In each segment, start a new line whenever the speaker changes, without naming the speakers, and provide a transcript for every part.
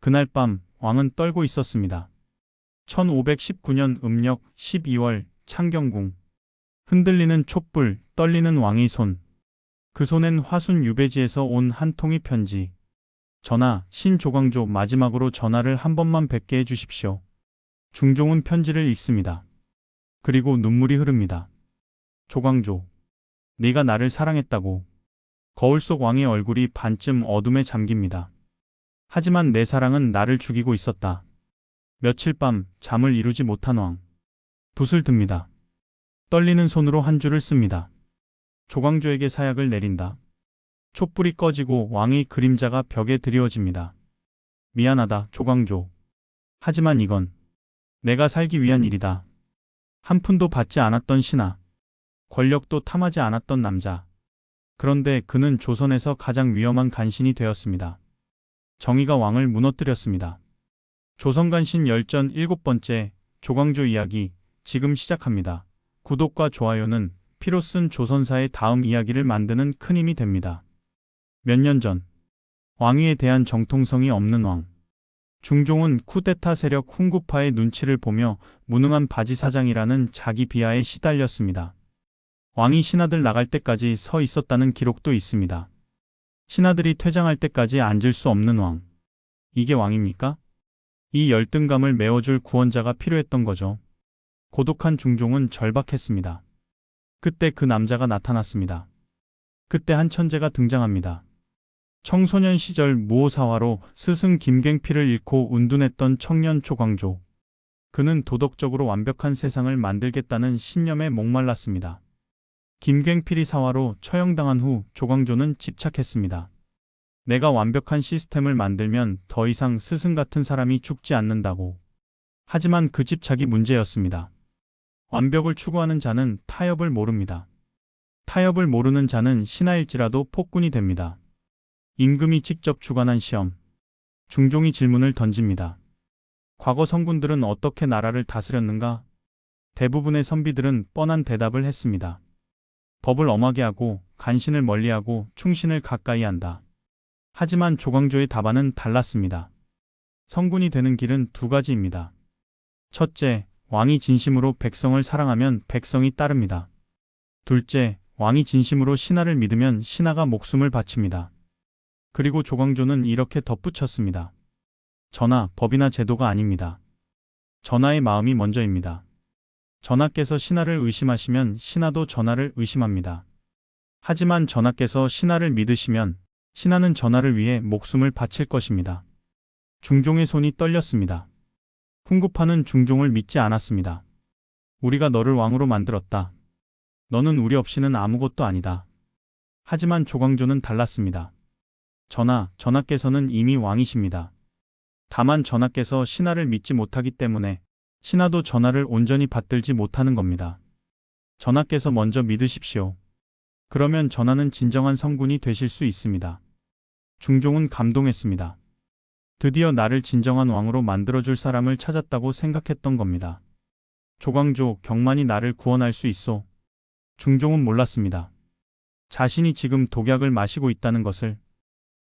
그날 밤 왕은 떨고 있었습니다. 1519년 음력 12월 창경궁. 흔들리는 촛불, 떨리는 왕의 손. 그 손엔 화순 유배지에서 온 한 통의 편지. 전하, 신조광조 마지막으로 전하를 한 번만 뵙게 해주십시오. 중종은 편지를 읽습니다. 그리고 눈물이 흐릅니다. 조광조, 네가 나를 사랑했다고. 거울 속 왕의 얼굴이 반쯤 어둠에 잠깁니다. 하지만 내 사랑은 나를 죽이고 있었다. 며칠 밤 잠을 이루지 못한 왕. 붓을 듭니다. 떨리는 손으로 한 줄을 씁니다. 조광조에게 사약을 내린다. 촛불이 꺼지고 왕의 그림자가 벽에 드리워집니다. 미안하다, 조광조. 하지만 이건 내가 살기 위한 일이다. 한 푼도 받지 않았던 신하. 권력도 탐하지 않았던 남자. 그런데 그는 조선에서 가장 위험한 간신이 되었습니다. 정의가 왕을 무너뜨렸습니다. 조선간신 열전 7번째 조광조 이야기 지금 시작합니다. 구독과 좋아요는 피로 쓴 조선사의 다음 이야기를 만드는 큰 힘이 됩니다. 몇 년 전, 왕위에 대한 정통성이 없는 왕. 중종은 쿠데타 세력 훈구파의 눈치를 보며 무능한 바지사장이라는 자기 비하에 시달렸습니다. 왕이 신하들 나갈 때까지 서 있었다는 기록도 있습니다. 신하들이 퇴장할 때까지 앉을 수 없는 왕. 이게 왕입니까? 이 열등감을 메워줄 구원자가 필요했던 거죠. 고독한 중종은 절박했습니다. 그때 그 남자가 나타났습니다. 그때 한 천재가 등장합니다. 청소년 시절 무오사화로 스승 김갱필을 잃고 운둔했던 청년 조광조. 그는 도덕적으로 완벽한 세상을 만들겠다는 신념에 목말랐습니다. 김갱필이 사화로 처형당한 후 조광조는 집착했습니다. 내가 완벽한 시스템을 만들면 더 이상 스승 같은 사람이 죽지 않는다고. 하지만 그 집착이 문제였습니다. 완벽을 추구하는 자는 타협을 모릅니다. 타협을 모르는 자는 신하일지라도 폭군이 됩니다. 임금이 직접 주관한 시험. 중종이 질문을 던집니다. 과거 성군들은 어떻게 나라를 다스렸는가? 대부분의 선비들은 뻔한 대답을 했습니다. 법을 엄하게 하고, 간신을 멀리하고, 충신을 가까이 한다. 하지만 조광조의 답안은 달랐습니다. 성군이 되는 길은 두 가지입니다. 첫째, 왕이 진심으로 백성을 사랑하면 백성이 따릅니다. 둘째, 왕이 진심으로 신하를 믿으면 신하가 목숨을 바칩니다. 그리고 조광조는 이렇게 덧붙였습니다. 전하, 법이나 제도가 아닙니다. 전하의 마음이 먼저입니다. 전하께서 신하를 의심하시면 신하도 전하를 의심합니다. 하지만 전하께서 신하를 믿으시면 신하는 전하를 위해 목숨을 바칠 것입니다. 중종의 손이 떨렸습니다. 훈구파는 중종을 믿지 않았습니다. 우리가 너를 왕으로 만들었다. 너는 우리 없이는 아무것도 아니다. 하지만 조광조는 달랐습니다. 전하, 전하께서는 이미 왕이십니다. 다만 전하께서 신하를 믿지 못하기 때문에 신하도 전하를 온전히 받들지 못하는 겁니다. 전하께서 먼저 믿으십시오. 그러면 전하는 진정한 성군이 되실 수 있습니다. 중종은 감동했습니다. 드디어 나를 진정한 왕으로 만들어줄 사람을 찾았다고 생각했던 겁니다. 조광조, 경만이 나를 구원할 수 있소. 중종은 몰랐습니다. 자신이 지금 독약을 마시고 있다는 것을.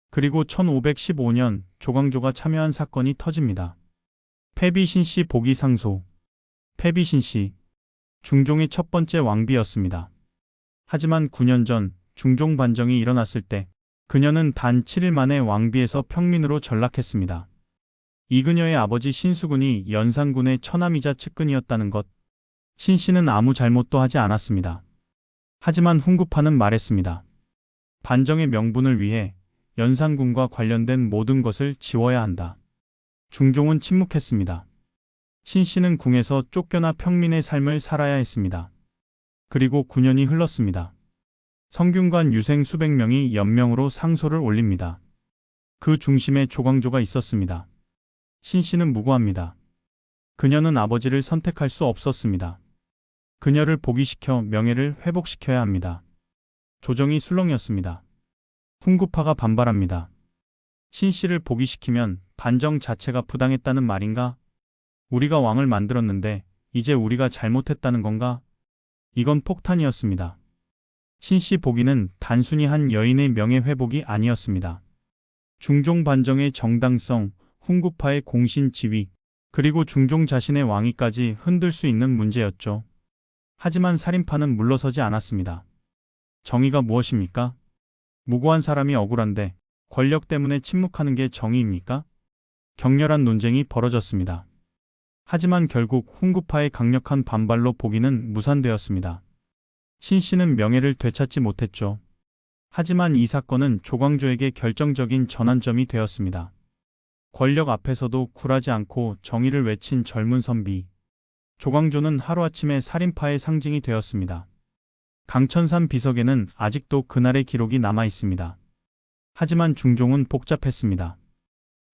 그리고 1515년 조광조가 참여한 사건이 터집니다. 패비신씨 복위 상소. 패비신씨, 중종의 첫 번째 왕비였습니다. 하지만 9년 전 중종 반정이 일어났을 때 그녀는 단 7일 만에 왕비에서 평민으로 전락했습니다. 이 그녀의 아버지 신수군이 연산군의 처남이자 측근이었다는 것. 신씨는 아무 잘못도 하지 않았습니다. 하지만 훈구파는 말했습니다. 반정의 명분을 위해 연산군과 관련된 모든 것을 지워야 한다. 중종은 침묵했습니다. 신씨는 궁에서 쫓겨나 평민의 삶을 살아야 했습니다. 그리고 9년이 흘렀습니다. 성균관 유생 수백 명이 연명으로 상소를 올립니다. 그 중심에 조광조가 있었습니다. 신씨는 무고합니다. 그녀는 아버지를 선택할 수 없었습니다. 그녀를 복위시켜 명예를 회복시켜야 합니다. 조정이 술렁이었습니다. 훈구파가 반발합니다. 신씨를 복위시키면 반정 자체가 부당했다는 말인가? 우리가 왕을 만들었는데 이제 우리가 잘못했다는 건가? 이건 폭탄이었습니다. 신씨 복위는 단순히 한 여인의 명예 회복이 아니었습니다. 중종 반정의 정당성, 훈구파의 공신 지위, 그리고 중종 자신의 왕위까지 흔들 수 있는 문제였죠. 하지만 살인파는 물러서지 않았습니다. 정의가 무엇입니까? 무고한 사람이 억울한데 권력 때문에 침묵하는 게 정의입니까? 격렬한 논쟁이 벌어졌습니다. 하지만 결국 훈구파의 강력한 반발로 보기는 무산되었습니다. 신씨는 명예를 되찾지 못했죠. 하지만 이 사건은 조광조에게 결정적인 전환점이 되었습니다. 권력 앞에서도 굴하지 않고 정의를 외친 젊은 선비. 조광조는 하루아침에 살인파의 상징이 되었습니다. 강천산 비석에는 아직도 그날의 기록이 남아 있습니다. 하지만 중종은 복잡했습니다.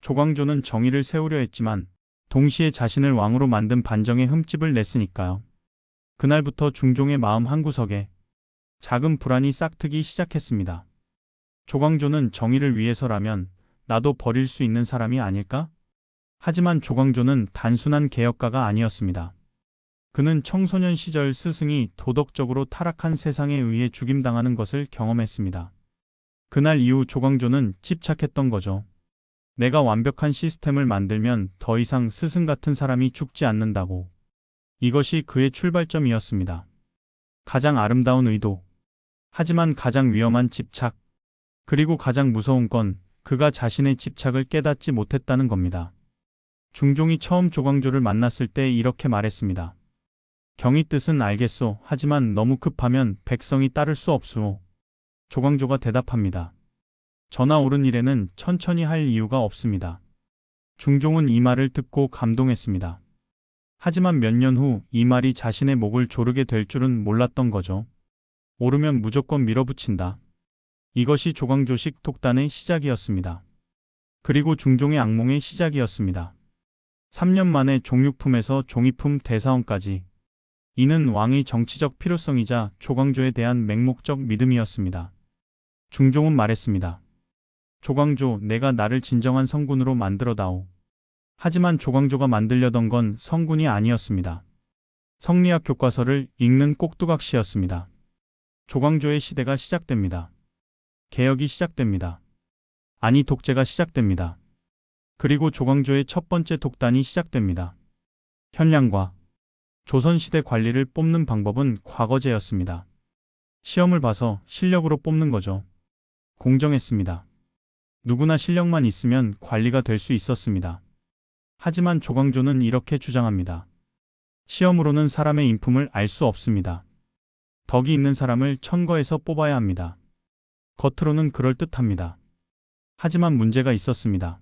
조광조는 정의를 세우려 했지만 동시에 자신을 왕으로 만든 반정에 흠집을 냈으니까요. 그날부터 중종의 마음 한구석에 작은 불안이 싹트기 시작했습니다. 조광조는 정의를 위해서라면 나도 버릴 수 있는 사람이 아닐까? 하지만 조광조는 단순한 개혁가가 아니었습니다. 그는 청소년 시절 스승이 도덕적으로 타락한 세상에 의해 죽임당하는 것을 경험했습니다. 그날 이후 조광조는 집착했던 거죠. 내가 완벽한 시스템을 만들면 더 이상 스승 같은 사람이 죽지 않는다고. 이것이 그의 출발점이었습니다. 가장 아름다운 의도. 하지만 가장 위험한 집착. 그리고 가장 무서운 건 그가 자신의 집착을 깨닫지 못했다는 겁니다. 중종이 처음 조광조를 만났을 때 이렇게 말했습니다. 경의 뜻은 알겠소. 하지만 너무 급하면 백성이 따를 수 없소. 조광조가 대답합니다. 전하 옳은 일에는 천천히 할 이유가 없습니다. 중종은 이 말을 듣고 감동했습니다. 하지만 몇 년 후 이 말이 자신의 목을 조르게 될 줄은 몰랐던 거죠. 오르면 무조건 밀어붙인다. 이것이 조광조식 독단의 시작이었습니다. 그리고 중종의 악몽의 시작이었습니다. 3년 만에 종육품에서 종이품 대사원까지. 이는 왕의 정치적 필요성이자 조광조에 대한 맹목적 믿음이었습니다. 중종은 말했습니다. 조광조, 내가 나를 진정한 성군으로 만들어다오. 하지만 조광조가 만들려던 건 성군이 아니었습니다. 성리학 교과서를 읽는 꼭두각시였습니다. 조광조의 시대가 시작됩니다. 개혁이 시작됩니다. 아니, 독재가 시작됩니다. 그리고 조광조의 첫 번째 독단이 시작됩니다. 현량과 조선시대 관리를 뽑는 방법은 과거제였습니다. 시험을 봐서 실력으로 뽑는 거죠. 공정했습니다. 누구나 실력만 있으면 관리가 될 수 있었습니다. 하지만 조광조는 이렇게 주장합니다. 시험으로는 사람의 인품을 알 수 없습니다. 덕이 있는 사람을 천거해서 뽑아야 합니다. 겉으로는 그럴듯합니다. 하지만 문제가 있었습니다.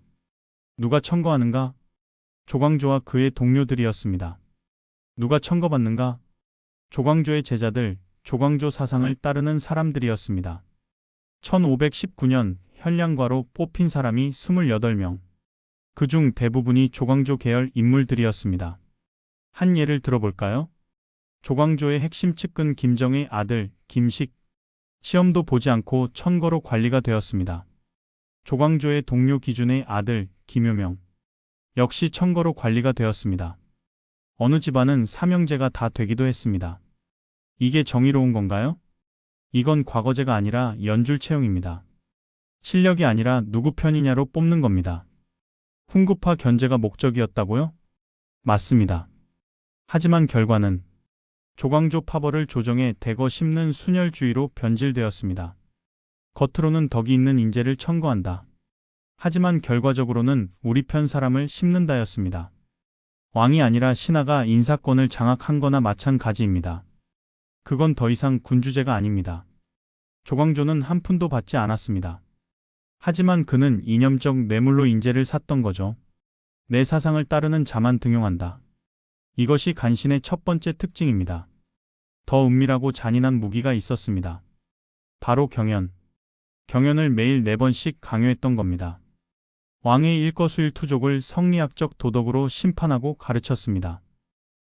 누가 천거하는가? 조광조와 그의 동료들이었습니다. 누가 천거받는가? 조광조의 제자들, 조광조 사상을 따르는 사람들이었습니다. 1519년 현량과로 뽑힌 사람이 28명. 그중 대부분이 조광조 계열 인물들이었습니다. 한 예를 들어볼까요? 조광조의 핵심 측근 김정의 아들 김식. 시험도 보지 않고 천거로 관리가 되었습니다. 조광조의 동료 기준의 아들 김효명. 역시 천거로 관리가 되었습니다. 어느 집안은 삼형제가 다 되기도 했습니다. 이게 정의로운 건가요? 이건 과거제가 아니라 연줄 채용입니다. 실력이 아니라 누구 편이냐로 뽑는 겁니다. 훈구파 견제가 목적이었다고요? 맞습니다. 하지만 결과는 조광조 파벌을 조정해 대거 심는 순혈주의로 변질되었습니다. 겉으로는 덕이 있는 인재를 천거한다. 하지만 결과적으로는 우리 편 사람을 심는다였습니다. 왕이 아니라 신하가 인사권을 장악한 거나 마찬가지입니다. 그건 더 이상 군주제가 아닙니다. 조광조는 한 푼도 받지 않았습니다. 하지만 그는 이념적 뇌물로 인재를 샀던 거죠. 내 사상을 따르는 자만 등용한다. 이것이 간신의 첫 번째 특징입니다. 더 은밀하고 잔인한 무기가 있었습니다. 바로 경연. 경연을 매일 4번씩 강요했던 겁니다. 왕의 일거수일투족을 성리학적 도덕으로 심판하고 가르쳤습니다.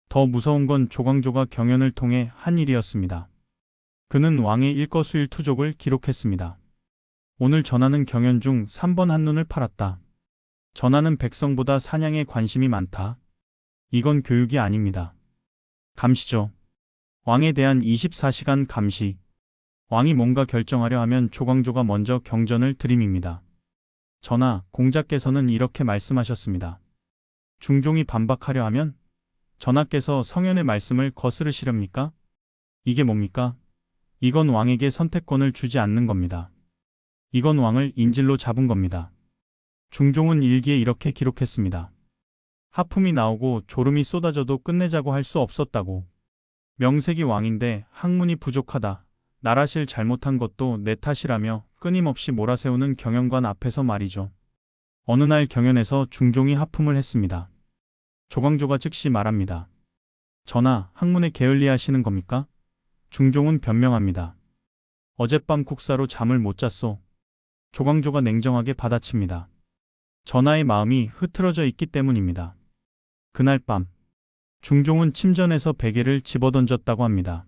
더 무서운 건 조광조가 경연을 통해 한 일이었습니다. 그는 왕의 일거수일투족을 기록했습니다. 오늘 전하는 경연 중 3번 한눈을 팔았다. 전하는 백성보다 사냥에 관심이 많다. 이건 교육이 아닙니다. 감시죠. 왕에 대한 24시간 감시. 왕이 뭔가 결정하려 하면 조광조가 먼저 경전을 들이밉니다. 전하, 공자께서는 이렇게 말씀하셨습니다. 중종이 반박하려 하면 전하께서 성현의 말씀을 거스르시렵니까? 이게 뭡니까? 이건 왕에게 선택권을 주지 않는 겁니다. 이건 왕을 인질로 잡은 겁니다. 중종은 일기에 이렇게 기록했습니다. 하품이 나오고 졸음이 쏟아져도 끝내자고 할 수 없었다고. 명색이 왕인데 학문이 부족하다. 나라실 잘못한 것도 내 탓이라며 끊임없이 몰아세우는 경영관 앞에서 말이죠. 어느 날 경연에서 중종이 하품을 했습니다. 조광조가 즉시 말합니다. 전하, 학문에 게을리하시는 겁니까? 중종은 변명합니다. 어젯밤 국사로 잠을 못 잤소. 조광조가 냉정하게 받아칩니다. 전하의 마음이 흐트러져 있기 때문입니다. 그날 밤, 중종은 침전에서 베개를 집어던졌다고 합니다.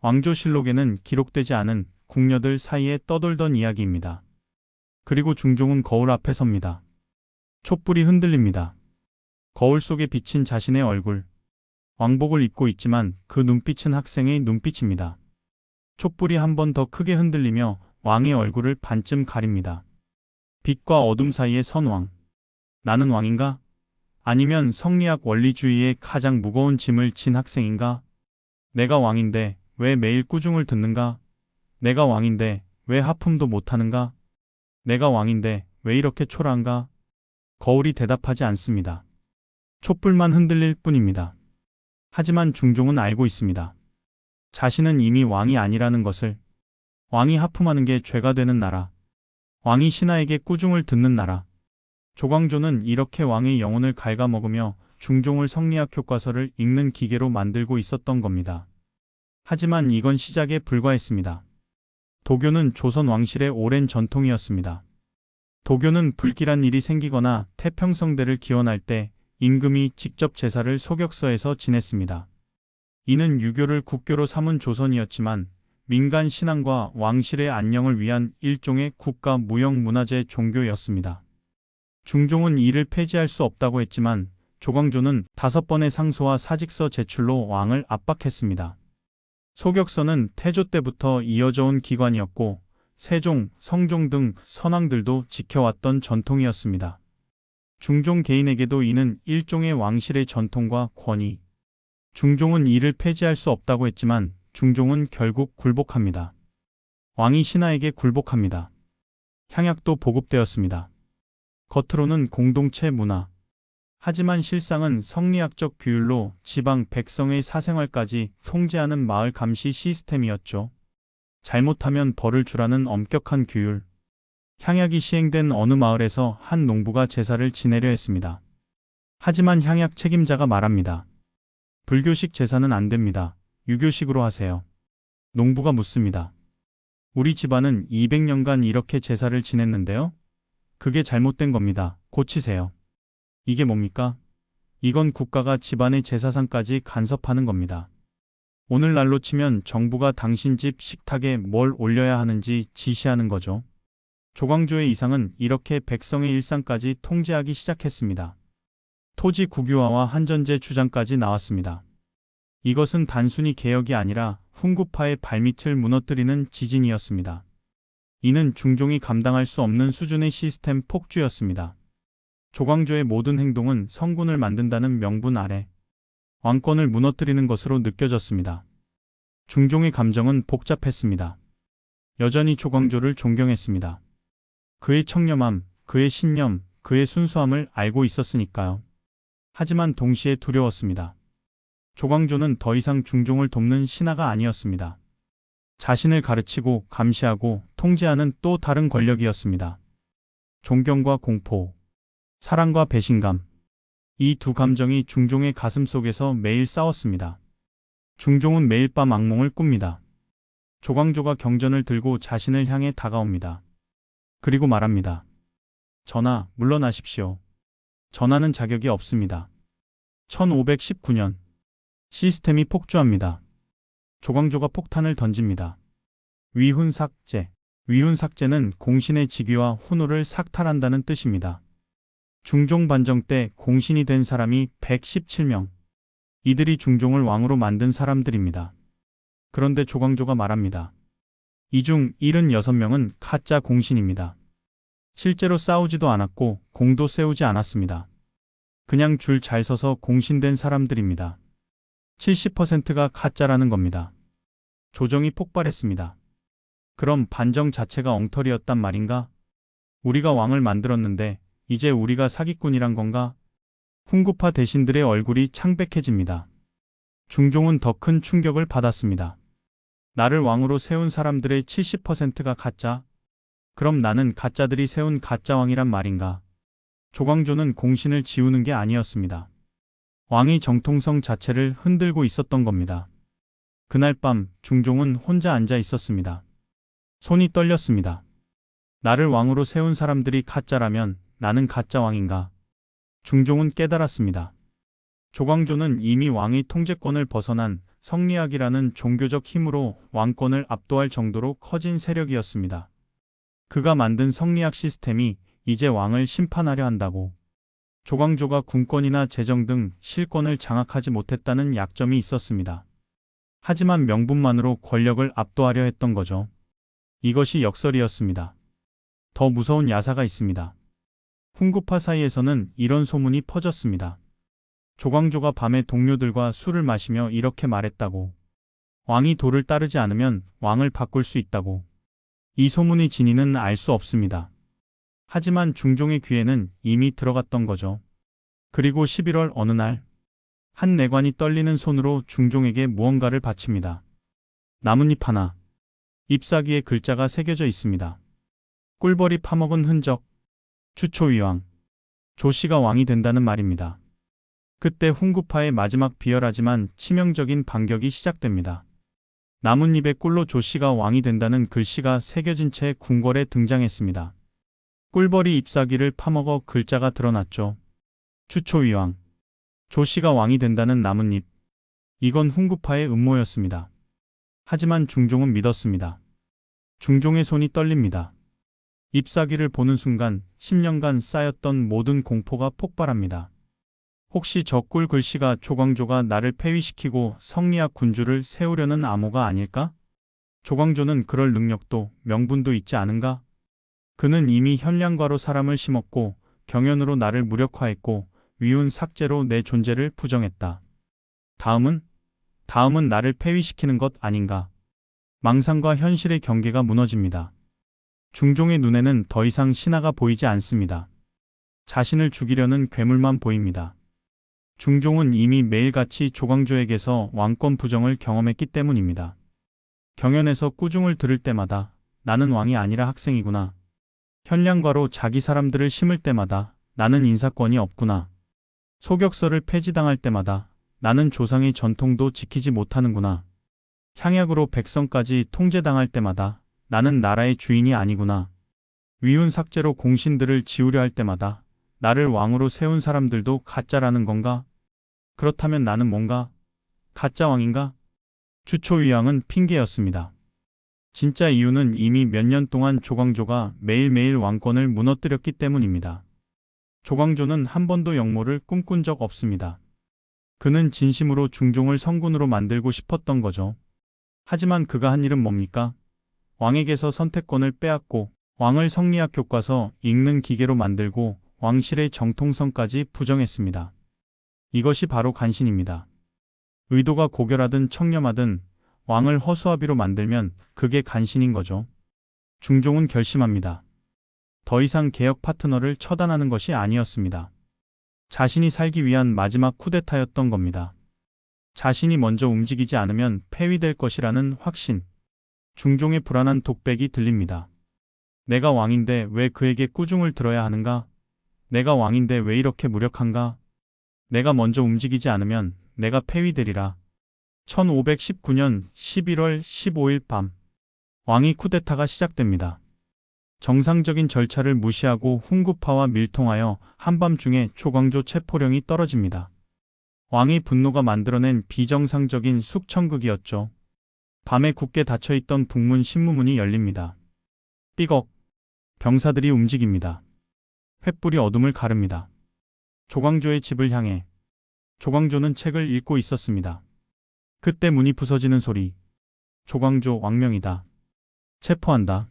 왕조실록에는 기록되지 않은 궁녀들 사이에 떠돌던 이야기입니다. 그리고 중종은 거울 앞에 섭니다. 촛불이 흔들립니다. 거울 속에 비친 자신의 얼굴. 왕복을 입고 있지만 그 눈빛은 학생의 눈빛입니다. 촛불이 한 번 더 크게 흔들리며 왕의 얼굴을 반쯤 가립니다. 빛과 어둠 사이의 선왕. 나는 왕인가? 아니면 성리학 원리주의의 가장 무거운 짐을 진 학생인가? 내가 왕인데 왜 매일 꾸중을 듣는가? 내가 왕인데 왜 하품도 못하는가? 내가 왕인데 왜 이렇게 초라한가? 거울이 대답하지 않습니다. 촛불만 흔들릴 뿐입니다. 하지만 중종은 알고 있습니다. 자신은 이미 왕이 아니라는 것을. 왕이 하품하는 게 죄가 되는 나라. 왕이 신하에게 꾸중을 듣는 나라. 조광조는 이렇게 왕의 영혼을 갉아먹으며 중종을 성리학 교과서를 읽는 기계로 만들고 있었던 겁니다. 하지만 이건 시작에 불과했습니다. 도교는 조선 왕실의 오랜 전통이었습니다. 도교는 불길한 일이 생기거나 태평성대를 기원할 때 임금이 직접 제사를 소격서에서 지냈습니다. 이는 유교를 국교로 삼은 조선이었지만 민간 신앙과 왕실의 안녕을 위한 일종의 국가 무형문화재 종교였습니다. 중종은 이를 폐지할 수 없다고 했지만 조광조는 5번의 상소와 사직서 제출로 왕을 압박했습니다. 소격서는 태조 때부터 이어져 온 기관이었고 세종, 성종 등 선왕들도 지켜왔던 전통이었습니다. 중종 개인에게도 이는 일종의 왕실의 전통과 권위. 중종은 이를 폐지할 수 없다고 했지만 중종은 결국 굴복합니다. 왕이 신하에게 굴복합니다. 향약도 보급되었습니다. 겉으로는 공동체 문화. 하지만 실상은 성리학적 규율로 지방 백성의 사생활까지 통제하는 마을 감시 시스템이었죠. 잘못하면 벌을 주라는 엄격한 규율. 향약이 시행된 어느 마을에서 한 농부가 제사를 지내려 했습니다. 하지만 향약 책임자가 말합니다. 불교식 제사는 안 됩니다. 유교식으로 하세요. 농부가 묻습니다. 우리 집안은 200년간 이렇게 제사를 지냈는데요? 그게 잘못된 겁니다. 고치세요. 이게 뭡니까? 이건 국가가 집안의 제사상까지 간섭하는 겁니다. 오늘날로 치면 정부가 당신 집 식탁에 뭘 올려야 하는지 지시하는 거죠. 조광조의 이상은 이렇게 백성의 일상까지 통제하기 시작했습니다. 토지 국유화와 한전제 주장까지 나왔습니다. 이것은 단순히 개혁이 아니라 훈구파의 발밑을 무너뜨리는 지진이었습니다. 이는 중종이 감당할 수 없는 수준의 시스템 폭주였습니다. 조광조의 모든 행동은 성군을 만든다는 명분 아래 왕권을 무너뜨리는 것으로 느껴졌습니다. 중종의 감정은 복잡했습니다. 여전히 조광조를 존경했습니다. 그의 청렴함, 그의 신념, 그의 순수함을 알고 있었으니까요. 하지만 동시에 두려웠습니다. 조광조는 더 이상 중종을 돕는 신하가 아니었습니다. 자신을 가르치고 감시하고 통제하는 또 다른 권력이었습니다. 존경과 공포, 사랑과 배신감. 이 두 감정이 중종의 가슴 속에서 매일 싸웠습니다. 중종은 매일 밤 악몽을 꿉니다. 조광조가 경전을 들고 자신을 향해 다가옵니다. 그리고 말합니다. 전하, 물러나십시오. 전하는 자격이 없습니다. 1519년 시스템이 폭주합니다. 조광조가 폭탄을 던집니다. 위훈삭제. 위훈삭제는 공신의 직위와 훈우를 삭탈한다는 뜻입니다. 중종 반정 때 공신이 된 사람이 117명. 이들이 중종을 왕으로 만든 사람들입니다. 그런데 조광조가 말합니다. 이 중 76명은 가짜 공신입니다. 실제로 싸우지도 않았고 공도 세우지 않았습니다. 그냥 줄 잘 서서 공신된 사람들입니다. 70%가 가짜라는 겁니다. 조정이 폭발했습니다. 그럼 반정 자체가 엉터리였단 말인가? 우리가 왕을 만들었는데 이제 우리가 사기꾼이란 건가? 훈구파 대신들의 얼굴이 창백해집니다. 중종은 더 큰 충격을 받았습니다. 나를 왕으로 세운 사람들의 70%가 가짜? 그럼 나는 가짜들이 세운 가짜 왕이란 말인가? 조광조는 공신을 지우는 게 아니었습니다. 왕의 정통성 자체를 흔들고 있었던 겁니다. 그날 밤 중종은 혼자 앉아 있었습니다. 손이 떨렸습니다. 나를 왕으로 세운 사람들이 가짜라면 나는 가짜 왕인가? 중종은 깨달았습니다. 조광조는 이미 왕의 통제권을 벗어난 성리학이라는 종교적 힘으로 왕권을 압도할 정도로 커진 세력이었습니다. 그가 만든 성리학 시스템이 이제 왕을 심판하려 한다고. 조광조가 군권이나 재정 등 실권을 장악하지 못했다는 약점이 있었습니다. 하지만 명분만으로 권력을 압도하려 했던 거죠. 이것이 역설이었습니다. 더 무서운 야사가 있습니다. 훈구파 사이에서는 이런 소문이 퍼졌습니다. 조광조가 밤에 동료들과 술을 마시며 이렇게 말했다고. 왕이 도를 따르지 않으면 왕을 바꿀 수 있다고. 이 소문의 진위는 알 수 없습니다. 하지만 중종의 귀에는 이미 들어갔던 거죠. 그리고 11월 어느 날, 한 내관이 떨리는 손으로 중종에게 무언가를 바칩니다. 나뭇잎 하나. 잎사귀에 글자가 새겨져 있습니다. 꿀벌이 파먹은 흔적. 주초위왕. 조씨가 왕이 된다는 말입니다. 그때 훈구파의 마지막 비열하지만 치명적인 반격이 시작됩니다. 나뭇잎의 꿀로 조씨가 왕이 된다는 글씨가 새겨진 채 궁궐에 등장했습니다. 꿀벌이 잎사귀를 파먹어 글자가 드러났죠. 주초위왕. 조씨가 왕이 된다는 나뭇잎. 이건 훈구파의 음모였습니다. 하지만 중종은 믿었습니다. 중종의 손이 떨립니다. 잎사귀를 보는 순간 10년간 쌓였던 모든 공포가 폭발합니다. 혹시 저 꿀 글씨가 조광조가 나를 폐위시키고 성리학 군주를 세우려는 암호가 아닐까? 조광조는 그럴 능력도 명분도 있지 않은가? 그는 이미 현량과로 사람을 심었고 경연으로 나를 무력화했고 위훈 삭제로 내 존재를 부정했다. 다음은 나를 폐위시키는 것 아닌가? 망상과 현실의 경계가 무너집니다. 중종의 눈에는 더 이상 신하가 보이지 않습니다. 자신을 죽이려는 괴물만 보입니다. 중종은 이미 매일같이 조광조에게서 왕권 부정을 경험했기 때문입니다. 경연에서 꾸중을 들을 때마다 나는 왕이 아니라 학생이구나. 현량과로 자기 사람들을 심을 때마다 나는 인사권이 없구나. 소격서를 폐지당할 때마다 나는 조상의 전통도 지키지 못하는구나. 향약으로 백성까지 통제당할 때마다 나는 나라의 주인이 아니구나. 위훈 삭제로 공신들을 지우려 할 때마다 나를 왕으로 세운 사람들도 가짜라는 건가? 그렇다면 나는 뭔가? 가짜 왕인가? 주초위왕은 핑계였습니다. 진짜 이유는 이미 몇 년 동안 조광조가 매일매일 왕권을 무너뜨렸기 때문입니다. 조광조는 한 번도 역모를 꿈꾼 적 없습니다. 그는 진심으로 중종을 성군으로 만들고 싶었던 거죠. 하지만 그가 한 일은 뭡니까? 왕에게서 선택권을 빼앗고 왕을 성리학 교과서 읽는 기계로 만들고 왕실의 정통성까지 부정했습니다. 이것이 바로 간신입니다. 의도가 고결하든 청렴하든 왕을 허수아비로 만들면 그게 간신인 거죠. 중종은 결심합니다. 더 이상 개혁 파트너를 처단하는 것이 아니었습니다. 자신이 살기 위한 마지막 쿠데타였던 겁니다. 자신이 먼저 움직이지 않으면 폐위될 것이라는 확신. 중종의 불안한 독백이 들립니다. 내가 왕인데 왜 그에게 꾸중을 들어야 하는가? 내가 왕인데 왜 이렇게 무력한가? 내가 먼저 움직이지 않으면 내가 폐위되리라. 1519년 11월 15일 밤, 왕위 쿠데타가 시작됩니다. 정상적인 절차를 무시하고 훈구파와 밀통하여 한밤중에 조광조 체포령이 떨어집니다. 왕의 분노가 만들어낸 비정상적인 숙청극이었죠. 밤에 굳게 닫혀있던 북문 신무문이 열립니다. 삐걱. 병사들이 움직입니다. 횃불이 어둠을 가릅니다. 조광조의 집을 향해. 조광조는 책을 읽고 있었습니다. 그때 문이 부서지는 소리. 조광조 왕명이다. 체포한다.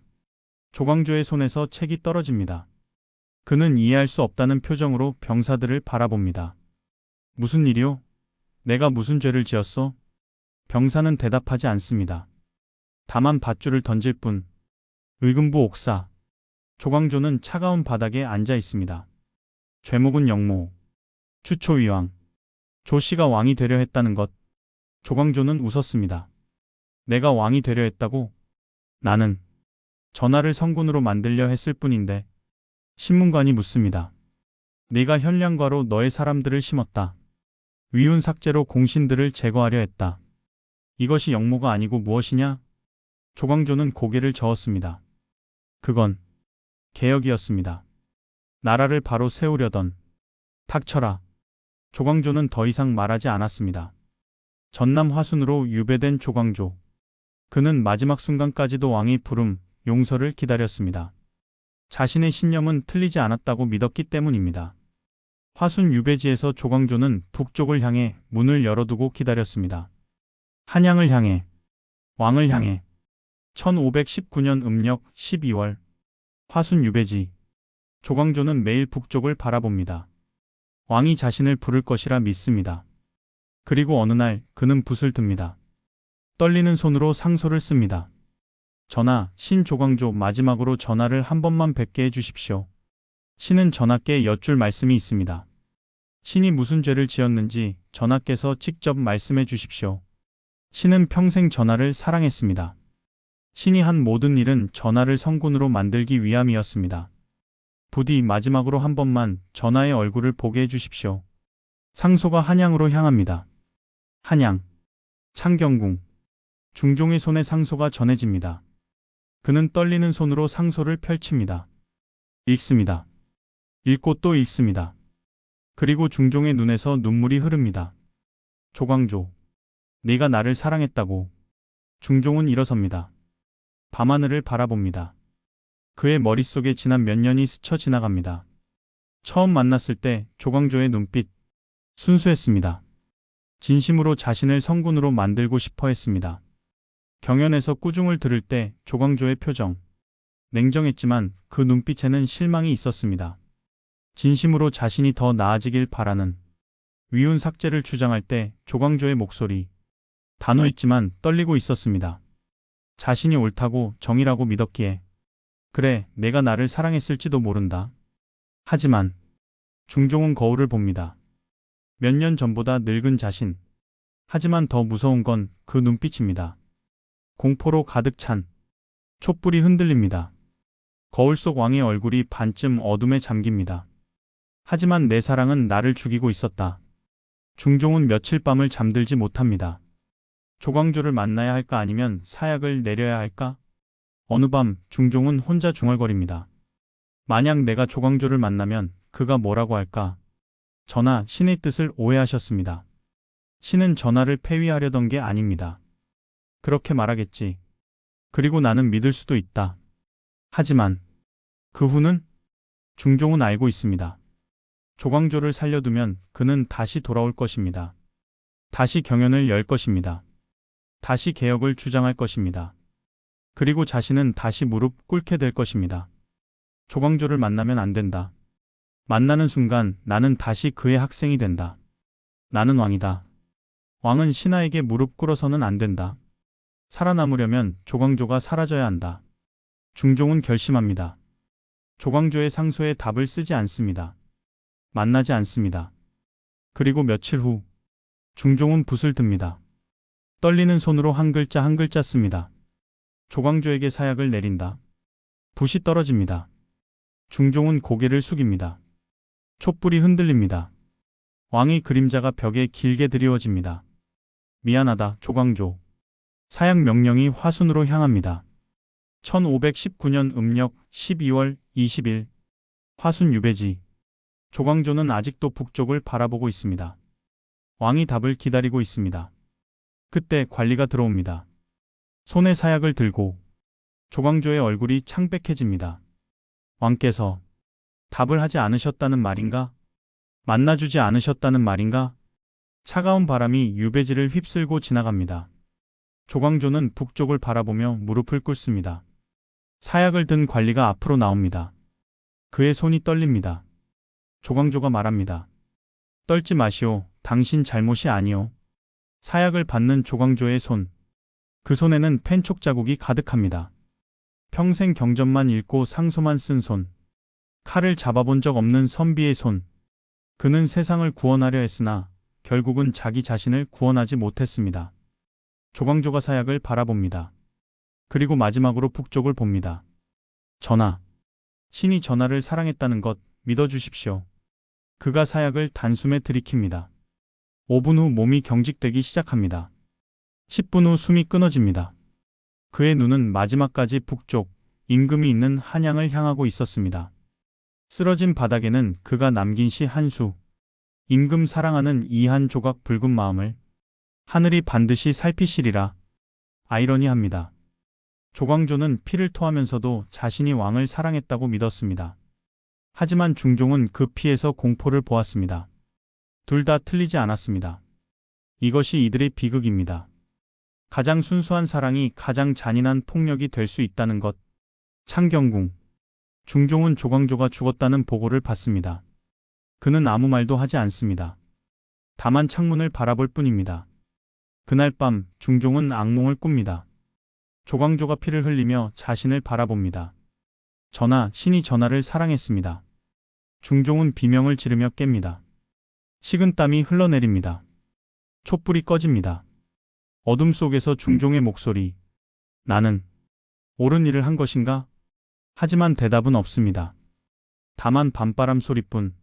조광조의 손에서 책이 떨어집니다. 그는 이해할 수 없다는 표정으로 병사들을 바라봅니다. 무슨 일이오? 내가 무슨 죄를 지었어? 병사는 대답하지 않습니다. 다만 밧줄을 던질 뿐. 의금부 옥사. 조광조는 차가운 바닥에 앉아 있습니다. 죄목은 영모. 추초위왕. 조씨가 왕이 되려 했다는 것. 조광조는 웃었습니다. 내가 왕이 되려 했다고? 나는 전하를 성군으로 만들려 했을 뿐인데. 신문관이 묻습니다. 네가 현량과로 너의 사람들을 심었다. 위훈 삭제로 공신들을 제거하려 했다. 이것이 영모가 아니고 무엇이냐? 조광조는 고개를 저었습니다. 그건 개혁이었습니다. 나라를 바로 세우려던. 닥쳐라. 조광조는 더 이상 말하지 않았습니다. 전남 화순으로 유배된 조광조. 그는 마지막 순간까지도 왕의 부름, 용서를 기다렸습니다. 자신의 신념은 틀리지 않았다고 믿었기 때문입니다. 화순 유배지에서 조광조는 북쪽을 향해 문을 열어두고 기다렸습니다. 한양을 향해, 왕을 향해. 1519년 음력 12월 화순 유배지. 조광조는 매일 북쪽을 바라봅니다. 왕이 자신을 부를 것이라 믿습니다. 그리고 어느 날 그는 붓을 듭니다. 떨리는 손으로 상소를 씁니다. 전하, 신 조광조 마지막으로 전하를 한 번만 뵙게 해주십시오. 신은 전하께 여쭐 말씀이 있습니다. 신이 무슨 죄를 지었는지 전하께서 직접 말씀해 주십시오. 신은 평생 전하를 사랑했습니다. 신이 한 모든 일은 전하를 성군으로 만들기 위함이었습니다. 부디 마지막으로 한 번만 전하의 얼굴을 보게 해주십시오. 상소가 한양으로 향합니다. 한양, 창경궁. 중종의 손에 상소가 전해집니다. 그는 떨리는 손으로 상소를 펼칩니다. 읽습니다. 읽고 또 읽습니다. 그리고 중종의 눈에서 눈물이 흐릅니다. 조광조, 네가 나를 사랑했다고. 중종은 일어섭니다. 밤하늘을 바라봅니다. 그의 머릿속에 지난 몇 년이 스쳐 지나갑니다. 처음 만났을 때 조광조의 눈빛, 순수했습니다. 진심으로 자신을 성군으로 만들고 싶어 했습니다. 경연에서 꾸중을 들을 때 조광조의 표정, 냉정했지만 그 눈빛에는 실망이 있었습니다. 진심으로 자신이 더 나아지길 바라는. 위훈 삭제를 주장할 때 조광조의 목소리, 단호했지만 떨리고 있었습니다. 자신이 옳다고 정의라고 믿었기에. 그래, 내가 나를 사랑했을지도 모른다. 하지만 중종은 거울을 봅니다. 몇 년 전보다 늙은 자신. 하지만 더 무서운 건 그 눈빛입니다. 공포로 가득 찬. 촛불이 흔들립니다. 거울 속 왕의 얼굴이 반쯤 어둠에 잠깁니다. 하지만 내 사랑은 나를 죽이고 있었다. 중종은 며칠 밤을 잠들지 못합니다. 조광조를 만나야 할까 아니면 사약을 내려야 할까? 어느 밤 중종은 혼자 중얼거립니다. 만약 내가 조광조를 만나면 그가 뭐라고 할까? 전하, 신의 뜻을 오해하셨습니다. 신은 전하를 폐위하려던 게 아닙니다. 그렇게 말하겠지. 그리고 나는 믿을 수도 있다. 하지만 그 후는? 중종은 알고 있습니다. 조광조를 살려두면 그는 다시 돌아올 것입니다. 다시 경연을 열 것입니다. 다시 개혁을 주장할 것입니다. 그리고 자신은 다시 무릎 꿇게 될 것입니다. 조광조를 만나면 안 된다. 만나는 순간 나는 다시 그의 학생이 된다. 나는 왕이다. 왕은 신하에게 무릎 꿇어서는 안 된다. 살아남으려면 조광조가 사라져야 한다. 중종은 결심합니다. 조광조의 상소에 답을 쓰지 않습니다. 만나지 않습니다. 그리고 며칠 후 중종은 붓을 듭니다. 떨리는 손으로 한 글자 한 글자 씁니다. 조광조에게 사약을 내린다. 붓이 떨어집니다. 중종은 고개를 숙입니다. 촛불이 흔들립니다. 왕의 그림자가 벽에 길게 드리워집니다. 미안하다, 조광조. 사약 명령이 화순으로 향합니다. 1519년 음력 12월 20일 화순 유배지. 조광조는 아직도 북쪽을 바라보고 있습니다. 왕이 답을 기다리고 있습니다. 그때 관리가 들어옵니다. 손에 사약을 들고. 조광조의 얼굴이 창백해집니다. 왕께서 답을 하지 않으셨다는 말인가? 만나주지 않으셨다는 말인가? 차가운 바람이 유배지를 휩쓸고 지나갑니다. 조광조는 북쪽을 바라보며 무릎을 꿇습니다. 사약을 든 관리가 앞으로 나옵니다. 그의 손이 떨립니다. 조광조가 말합니다. 떨지 마시오. 당신 잘못이 아니오. 사약을 받는 조광조의 손. 그 손에는 펜촉 자국이 가득합니다. 평생 경전만 읽고 상소만 쓴 손. 칼을 잡아본 적 없는 선비의 손. 그는 세상을 구원하려 했으나 결국은 자기 자신을 구원하지 못했습니다. 조광조가 사약을 바라봅니다. 그리고 마지막으로 북쪽을 봅니다. 전하. 신이 전하를 사랑했다는 것 믿어주십시오. 그가 사약을 단숨에 들이킵니다. 5분 후 몸이 경직되기 시작합니다. 10분 후 숨이 끊어집니다. 그의 눈은 마지막까지 북쪽, 임금이 있는 한양을 향하고 있었습니다. 쓰러진 바닥에는 그가 남긴 시 한 수. 임금 사랑하는 이 한 조각 붉은 마음을 하늘이 반드시 살피시리라. 아이러니합니다. 조광조는 피를 토하면서도 자신이 왕을 사랑했다고 믿었습니다. 하지만 중종은 그 피에서 공포를 보았습니다. 둘 다 틀리지 않았습니다. 이것이 이들의 비극입니다. 가장 순수한 사랑이 가장 잔인한 폭력이 될 수 있다는 것. 창경궁. 중종은 조광조가 죽었다는 보고를 받습니다. 그는 아무 말도 하지 않습니다. 다만 창문을 바라볼 뿐입니다. 그날 밤 중종은 악몽을 꿉니다. 조광조가 피를 흘리며 자신을 바라봅니다. 전하, 신이 전하를 사랑했습니다. 중종은 비명을 지르며 깹니다. 식은땀이 흘러내립니다. 촛불이 꺼집니다. 어둠 속에서 중종의 목소리. 나는 옳은 일을 한 것인가? 하지만 대답은 없습니다. 다만 밤바람 소리뿐.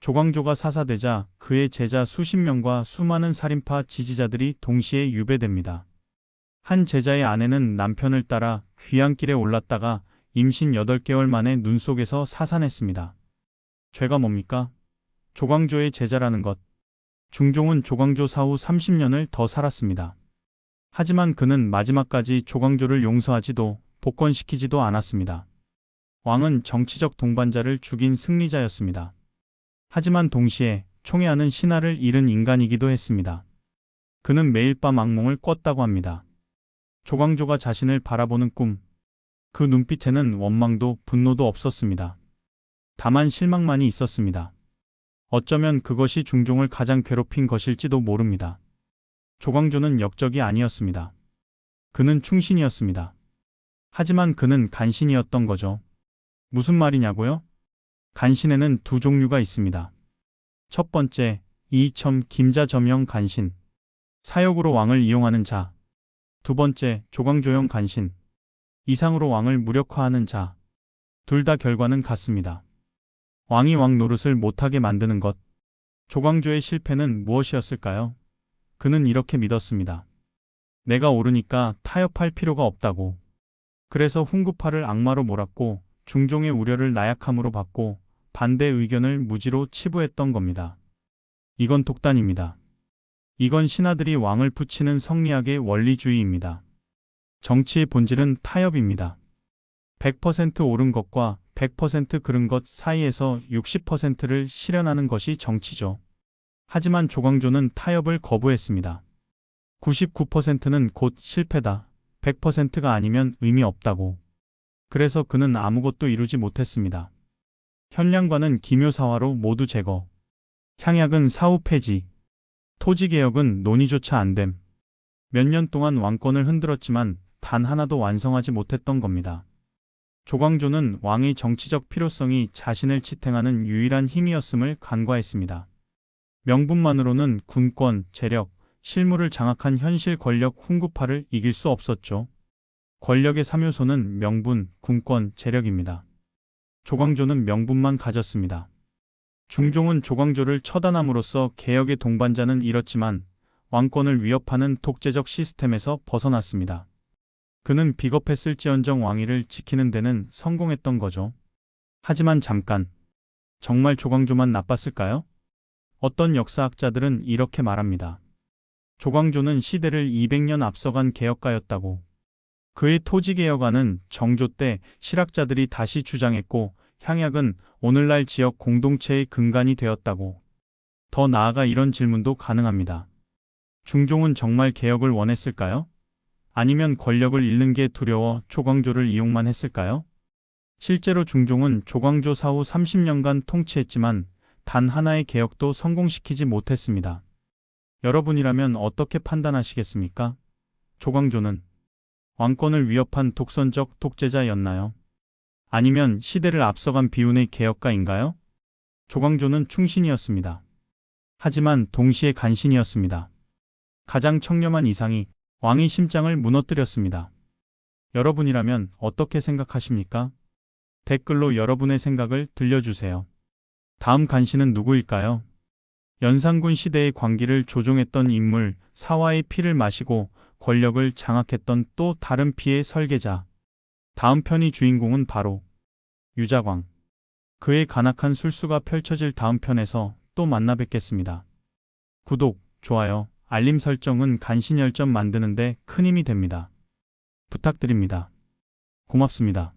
조광조가 사사되자 그의 제자 수십 명과 수많은 살인파 지지자들이 동시에 유배됩니다. 한 제자의 아내는 남편을 따라 귀향길에 올랐다가 임신 8개월 만에 눈 속에서 사산했습니다. 죄가 뭡니까? 조광조의 제자라는 것. 중종은 조광조 사후 30년을 더 살았습니다. 하지만 그는 마지막까지 조광조를 용서하지도 복권시키지도 않았습니다. 왕은 정치적 동반자를 죽인 승리자였습니다. 하지만 동시에 총애하는 신하를 잃은 인간이기도 했습니다. 그는 매일 밤 악몽을 꿨다고 합니다. 조광조가 자신을 바라보는 꿈. 그 눈빛에는 원망도 분노도 없었습니다. 다만 실망만이 있었습니다. 어쩌면 그것이 중종을 가장 괴롭힌 것일지도 모릅니다. 조광조는 역적이 아니었습니다. 그는 충신이었습니다. 하지만 그는 간신이었던 거죠. 무슨 말이냐고요? 간신에는 두 종류가 있습니다. 첫 번째, 이이첨 김자점형 간신. 사역으로 왕을 이용하는 자. 두 번째, 조광조형 간신. 이상으로 왕을 무력화하는 자. 둘 다 결과는 같습니다. 왕이 왕 노릇을 못하게 만드는 것. 조광조의 실패는 무엇이었을까요? 그는 이렇게 믿었습니다. 내가 옳으니까 타협할 필요가 없다고. 그래서 훈구파를 악마로 몰았고 중종의 우려를 나약함으로 받고 반대 의견을 무지로 치부했던 겁니다. 이건 독단입니다. 이건 신하들이 왕을 붙이는 성리학의 원리주의입니다. 정치의 본질은 타협입니다. 100% 옳은 것과 100% 그른 것 사이에서 60%를 실현하는 것이 정치죠. 하지만 조광조는 타협을 거부했습니다. 99%는 곧 실패다. 100%가 아니면 의미 없다고. 그래서 그는 아무것도 이루지 못했습니다. 현량관은 기묘사화로 모두 제거. 향약은 사후 폐지. 토지개혁은 논의조차 안됨. 몇 년 동안 왕권을 흔들었지만 단 하나도 완성하지 못했던 겁니다. 조광조는 왕의 정치적 필요성이 자신을 지탱하는 유일한 힘이었음을 간과했습니다. 명분만으로는 군권, 재력, 실무를 장악한 현실 권력 훈구파를 이길 수 없었죠. 권력의 3요소는 명분, 군권, 재력입니다. 조광조는 명분만 가졌습니다. 중종은 조광조를 처단함으로써 개혁의 동반자는 잃었지만 왕권을 위협하는 독재적 시스템에서 벗어났습니다. 그는 비겁했을지언정 왕위를 지키는 데는 성공했던 거죠. 하지만 잠깐, 정말 조광조만 나빴을까요? 어떤 역사학자들은 이렇게 말합니다. 조광조는 시대를 200년 앞서간 개혁가였다고. 그의 토지개혁안은 정조 때 실학자들이 다시 주장했고 향약은 오늘날 지역 공동체의 근간이 되었다고. 더 나아가 이런 질문도 가능합니다. 중종은 정말 개혁을 원했을까요? 아니면 권력을 잃는 게 두려워 조광조를 이용만 했을까요? 실제로 중종은 조광조 사후 30년간 통치했지만 단 하나의 개혁도 성공시키지 못했습니다. 여러분이라면 어떻게 판단하시겠습니까? 조광조는 왕권을 위협한 독선적 독재자였나요? 아니면 시대를 앞서간 비운의 개혁가인가요? 조광조는 충신이었습니다. 하지만 동시에 간신이었습니다. 가장 청렴한 이상이 왕의 심장을 무너뜨렸습니다. 여러분이라면 어떻게 생각하십니까? 댓글로 여러분의 생각을 들려주세요. 다음 간신은 누구일까요? 연산군 시대의 광기를 조종했던 인물, 사화의 피를 마시고 권력을 장악했던 또 다른 피의 설계자. 다음 편의 주인공은 바로 유자광. 그의 간악한 술수가 펼쳐질 다음 편에서 또 만나 뵙겠습니다. 구독, 좋아요, 알림 설정은 간신 열전 만드는데 큰 힘이 됩니다. 부탁드립니다. 고맙습니다.